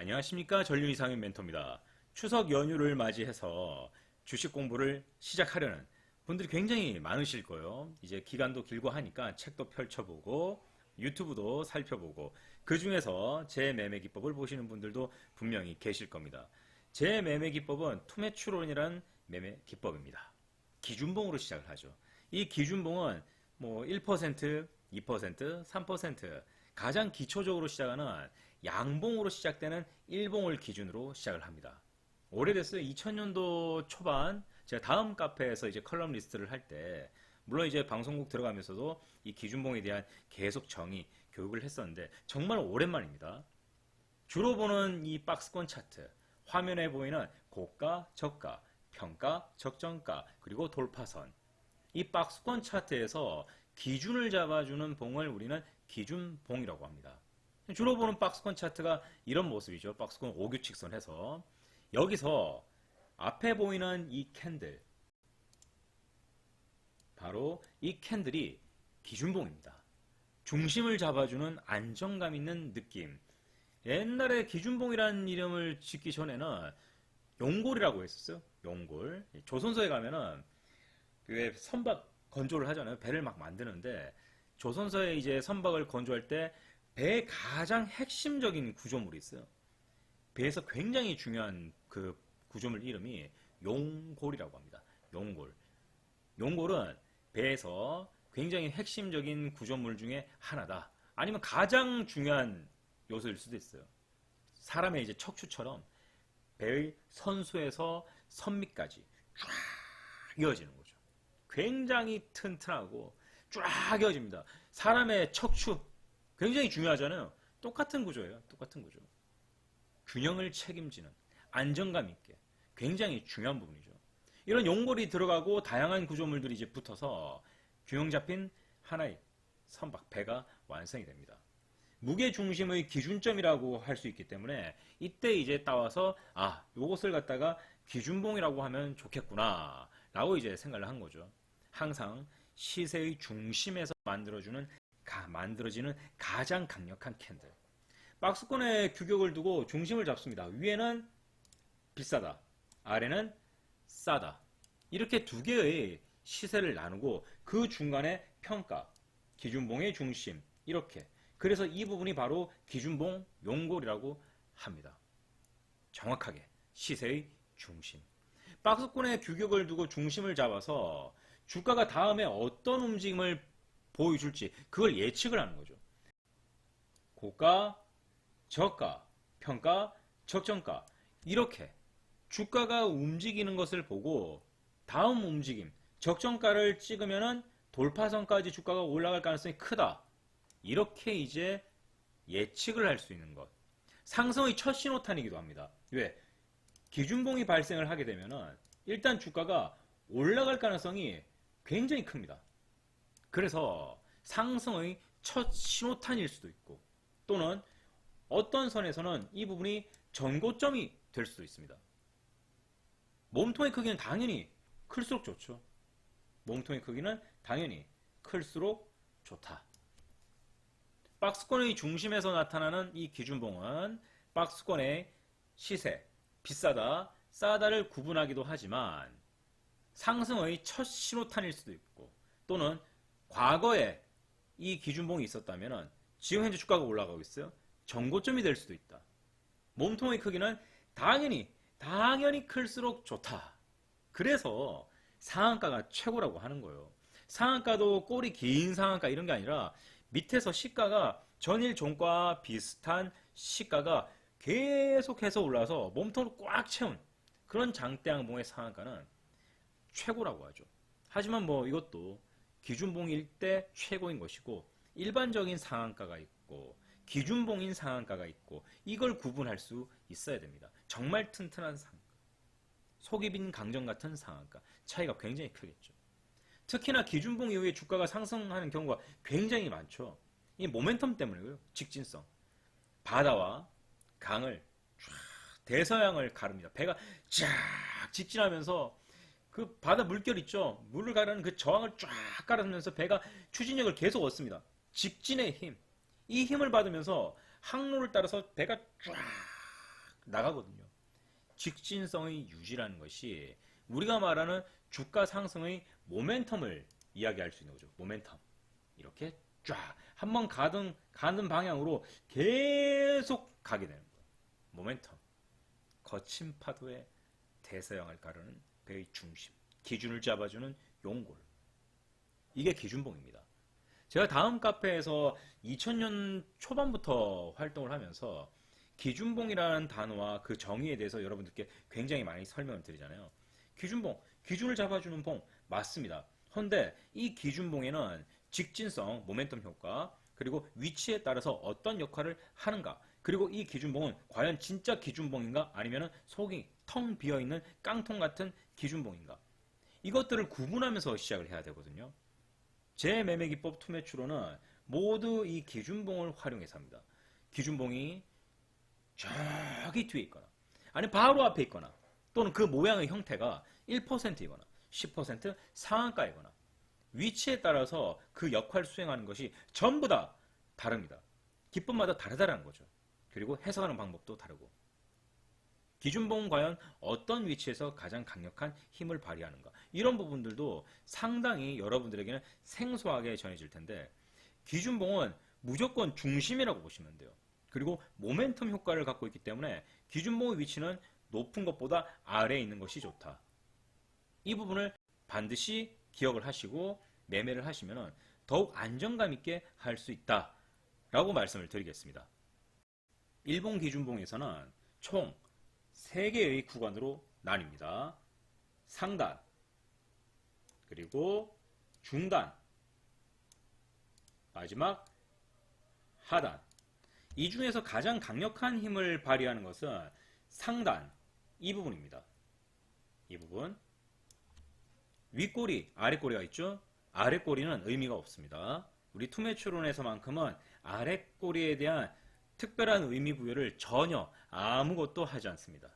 안녕하십니까. 전륜이상의 멘토입니다. 추석 연휴를 맞이해서 주식 공부를 시작하려는 분들이 굉장히 많으실 거예요. 이제 기간도 길고 하니까 책도 펼쳐보고 유튜브도 살펴보고 그 중에서 제 매매 기법을 보시는 분들도 분명히 계실 겁니다. 제 매매 기법은 투매추론이라는 매매 기법입니다. 기준봉으로 시작을 하죠. 이 기준봉은 뭐 1%, 2%, 3% 가장 기초적으로 시작하는 양봉으로 시작되는 일봉을 기준으로 시작을 합니다. 오래됐어요. 2000년도 초반 제가 다음 카페에서 이제 컬럼 리스트를 할 때 물론 이제 방송국 들어가면서도 이 기준봉에 대한 계속 정의 교육을 했었는데 정말 오랜만입니다. 주로 보는 이 박스권 차트 화면에 보이는 고가, 저가, 평가, 적정가 그리고 돌파선 이 박스권 차트에서 기준을 잡아주는 봉을 우리는 기준봉이라고 합니다. 주로 보는 박스권 차트가 이런 모습이죠. 박스권 5규칙선 해서 여기서 앞에 보이는 이 캔들 바로 이 캔들이 기준봉입니다. 중심을 잡아주는 안정감 있는 느낌. 옛날에 기준봉이라는 이름을 짓기 전에는 용골이라고 했었어요. 용골. 조선소에 가면은 왜 선박 건조를 하잖아요. 배를 막 만드는데 조선소에 이제 선박을 건조할 때 배의 가장 핵심적인 구조물이 있어요. 배에서 굉장히 중요한 그 구조물 이름이 용골이라고 합니다. 용골. 용골은 배에서 굉장히 핵심적인 구조물 중에 하나다. 아니면 가장 중요한 요소일 수도 있어요. 사람의 이제 척추처럼 배의 선수에서 선미까지 쫙 이어지는 거죠. 굉장히 튼튼하고 쫙 이어집니다. 사람의 척추 굉장히 중요하잖아요. 똑같은 구조예요. 똑같은 구조. 균형을 책임지는 안정감 있게 굉장히 중요한 부분이죠. 이런 용골이 들어가고 다양한 구조물들이 이제 붙어서 균형 잡힌 하나의 선박, 배가 완성이 됩니다. 무게 중심의 기준점이라고 할 수 있기 때문에 이때 이제 따와서 요것을 갖다가 기준봉이라고 하면 좋겠구나 라고 이제 생각을 한 거죠. 항상 시세의 중심에서 만들어지는 가장 강력한 캔들. 박스권에 규격을 두고 중심을 잡습니다. 위에는 비싸다, 아래는 싸다. 이렇게 두 개의 시세를 나누고 그 중간에 평가, 기준봉의 중심 이렇게. 그래서 이 부분이 바로 기준봉 용골이라고 합니다. 정확하게 시세의 중심. 박스권에 규격을 두고 중심을 잡아서 주가가 다음에 어떤 움직임을 보여줄지 그걸 예측을 하는 거죠. 고가, 저가, 평가, 적정가 이렇게 주가가 움직이는 것을 보고 다음 움직임, 적정가를 찍으면은 돌파선까지 주가가 올라갈 가능성이 크다. 이렇게 이제 예측을 할 수 있는 것. 상승의 첫 신호탄이기도 합니다. 왜? 기준봉이 발생을 하게 되면은 일단 주가가 올라갈 가능성이 굉장히 큽니다. 그래서 상승의 첫 신호탄일 수도 있고 또는 어떤 선에서는 이 부분이 전고점이 될 수도 있습니다. 몸통의 크기는 당연히 클수록 좋죠. 몸통의 크기는 당연히 클수록 좋다. 박스권의 중심에서 나타나는 이 기준봉은 박스권의 시세, 비싸다, 싸다를 구분하기도 하지만 상승의 첫 신호탄일 수도 있고 또는 과거에 이 기준봉이 있었다면 지금 현재 주가가 올라가고 있어요. 전고점이 될 수도 있다. 몸통의 크기는 당연히 클수록 좋다. 그래서 상한가가 최고라고 하는 거예요. 상한가도 꼬리 긴 상한가 이런 게 아니라 밑에서 시가가 전일 종가 비슷한 시가가 계속해서 올라서 몸통을 꽉 채운 그런 장대양봉의 상한가는 최고라고 하죠. 하지만 뭐 이것도 기준봉일 때 최고인 것이고 일반적인 상한가가 있고 기준봉인 상한가가 있고 이걸 구분할 수 있어야 됩니다. 정말 튼튼한 상한가, 속이 빈 강정 같은 상한가 차이가 굉장히 크겠죠. 특히나 기준봉 이후에 주가가 상승하는 경우가 굉장히 많죠. 이 모멘텀 때문이고요. 직진성. 바다와 강을 쫙 대서양을 가릅니다. 배가 쫙 직진하면서 그 바다 물결 있죠. 물을 가르는 그 저항을 쫙 깔아주면서 배가 추진력을 계속 얻습니다. 직진의 힘. 이 힘을 받으면서 항로를 따라서 배가 쫙 나가거든요. 직진성의 유지라는 것이 우리가 말하는 주가 상승의 모멘텀을 이야기할 수 있는 거죠. 모멘텀. 이렇게 쫙 한번 가는 방향으로 계속 가게 되는 거예요. 모멘텀. 거친 파도에 대서양을 가르는 배의 중심. 기준을 잡아주는 용골. 이게 기준봉입니다. 제가 다음 카페에서 2000년 초반부터 활동을 하면서 기준봉이라는 단어와 그 정의에 대해서 여러분들께 굉장히 많이 설명을 드리잖아요. 기준봉, 기준을 잡아주는 봉 맞습니다. 그런데 이 기준봉에는 직진성, 모멘텀 효과, 그리고 위치에 따라서 어떤 역할을 하는가, 그리고 이 기준봉은 과연 진짜 기준봉인가 아니면 속이 텅 비어있는 깡통 같은 기준봉인가, 이것들을 구분하면서 시작을 해야 되거든요. 제 매매기법 투매추로는 모두 이 기준봉을 활용해서 합니다. 기준봉이 저기 뒤에 있거나 아니 바로 앞에 있거나 또는 그 모양의 형태가 1%이거나 10% 상한가이거나 위치에 따라서 그 역할을 수행하는 것이 전부 다 다릅니다. 기법마다 다르다는 거죠. 그리고 해석하는 방법도 다르고, 기준봉은 과연 어떤 위치에서 가장 강력한 힘을 발휘하는가, 이런 부분들도 상당히 여러분들에게는 생소하게 전해질 텐데, 기준봉은 무조건 중심이라고 보시면 돼요. 그리고 모멘텀 효과를 갖고 있기 때문에 기준봉의 위치는 높은 것보다 아래에 있는 것이 좋다. 이 부분을 반드시 기억을 하시고 매매를 하시면 더욱 안정감 있게 할 수 있다 라고 말씀을 드리겠습니다. 일본 기준봉에서는 총 3개의 구간으로 나뉩니다. 상단, 그리고 중단, 마지막 하단. 이 중에서 가장 강력한 힘을 발휘하는 것은 상단, 이 부분입니다. 이 부분. 윗꼬리, 아랫꼬리가 있죠? 아랫꼬리는 의미가 없습니다. 우리 투매추론에서만큼은 아랫꼬리에 대한 특별한 의미 부여를 전혀 아무것도 하지 않습니다.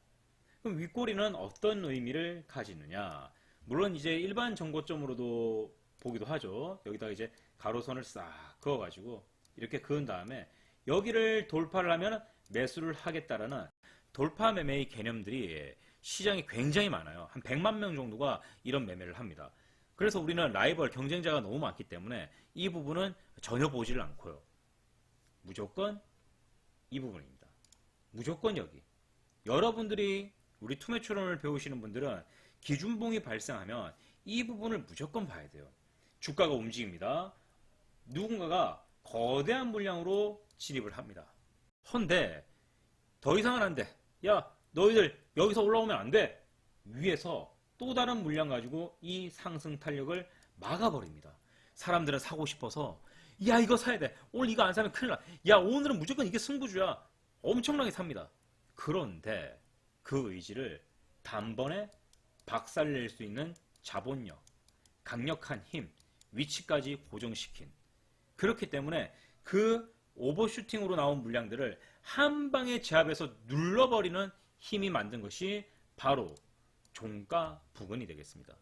그럼 윗꼬리는 어떤 의미를 가지느냐? 물론 이제 일반 정고점으로도 보기도 하죠. 여기다가 이제 가로선을 싹 그어가지고 이렇게 그은 다음에 여기를 돌파를 하면 매수를 하겠다라는 돌파 매매의 개념들이 시장에 굉장히 많아요. 한 100만 명 정도가 이런 매매를 합니다. 그래서 우리는 라이벌, 경쟁자가 너무 많기 때문에 이 부분은 전혀 보지를 않고요. 무조건 이 부분입니다. 무조건 여기. 여러분들이 우리 투매추론을 배우시는 분들은 기준봉이 발생하면 이 부분을 무조건 봐야 돼요. 주가가 움직입니다. 누군가가 거대한 물량으로 진입을 합니다. 헌데 더 이상은 안 돼. 야, 너희들 여기서 올라오면 안 돼. 위에서 또 다른 물량 가지고 이 상승 탄력을 막아버립니다. 사람들은 사고 싶어서 야, 이거 사야 돼. 오늘 이거 안 사면 큰일 나. 야, 오늘은 무조건 이게 승부주야. 엄청나게 삽니다. 그런데 그 의지를 단번에 박살낼 수 있는 자본력, 강력한 힘, 위치까지 고정시킨, 그렇기 때문에 그 오버슈팅으로 나온 물량들을 한 방에 제압해서 눌러버리는 힘이 만든 것이 바로 종가 부근이 되겠습니다.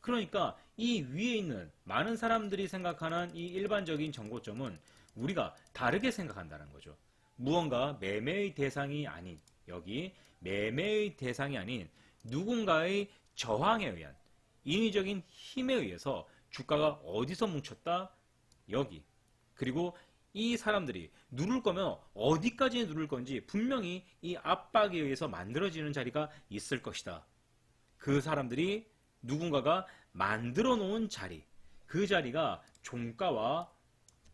그러니까 이 위에 있는 많은 사람들이 생각하는 이 일반적인 정고점은 우리가 다르게 생각한다는 거죠. 무언가 매매의 대상이 아닌, 여기 매매의 대상이 아닌 누군가의 저항에 의한 인위적인 힘에 의해서 주가가 어디서 뭉쳤다? 여기. 그리고 이 사람들이 누를 거면 어디까지 누를 건지 분명히 이 압박에 의해서 만들어지는 자리가 있을 것이다. 그 사람들이 누군가가 만들어 놓은 자리, 그 자리가 종가와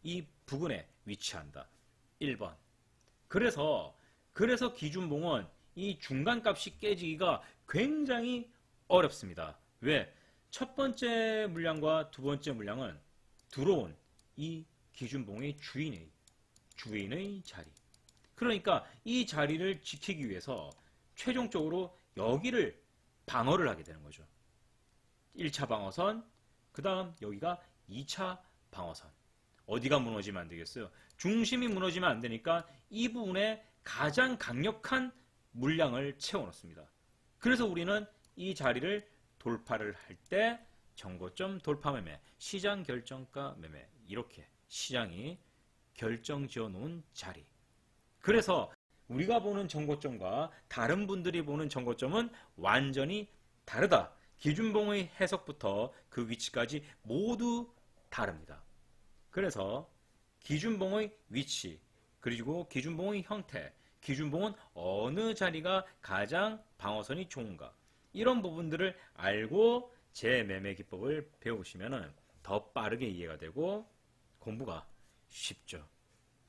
이 부근에 위치한다. 1번. 그래서 기준봉은 이 중간값이 깨지기가 굉장히 어렵습니다. 왜? 첫 번째 물량과 두 번째 물량은 들어온 이 기준봉의 주인의 자리. 그러니까 이 자리를 지키기 위해서 최종적으로 여기를 방어를 하게 되는 거죠. 1차 방어선, 그 다음 여기가 2차 방어선. 어디가 무너지면 안 되겠어요? 중심이 무너지면 안 되니까 이 부분에 가장 강력한 물량을 채워놓습니다. 그래서 우리는 이 자리를 돌파를 할 때 정고점 돌파 매매, 시장 결정가 매매, 이렇게 시장이 결정 지어 놓은 자리. 그래서 우리가 보는 정고점과 다른 분들이 보는 정고점은 완전히 다르다. 기준봉의 해석부터 그 위치까지 모두 다릅니다. 그래서 기준봉의 위치, 그리고 기준봉의 형태, 기준봉은 어느 자리가 가장 방어선이 좋은가, 이런 부분들을 알고 제 매매 기법을 배우시면 더 빠르게 이해가 되고 공부가 쉽죠.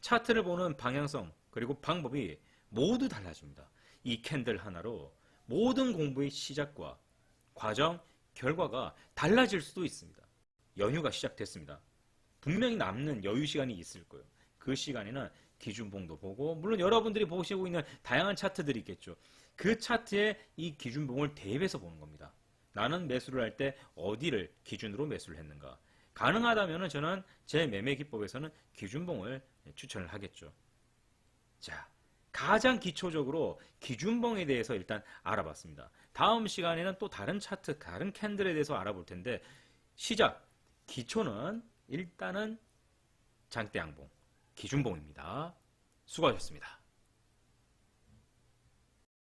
차트를 보는 방향성 그리고 방법이 모두 달라집니다. 이 캔들 하나로 모든 공부의 시작과 과정, 결과가 달라질 수도 있습니다. 연휴가 시작됐습니다. 분명히 남는 여유 시간이 있을 거예요. 그 시간에는 기준봉도 보고, 물론 여러분들이 보시고 있는 다양한 차트들이 있겠죠. 그 차트에 이 기준봉을 대입해서 보는 겁니다. 나는 매수를 할 때 어디를 기준으로 매수를 했는가. 가능하다면 저는 제 매매 기법에서는 기준봉을 추천을 하겠죠. 자, 가장 기초적으로 기준봉에 대해서 일단 알아봤습니다. 다음 시간에는 또 다른 차트, 다른 캔들에 대해서 알아볼 텐데, 시작, 기초는 일단은 장대양봉, 기준봉입니다. 수고하셨습니다.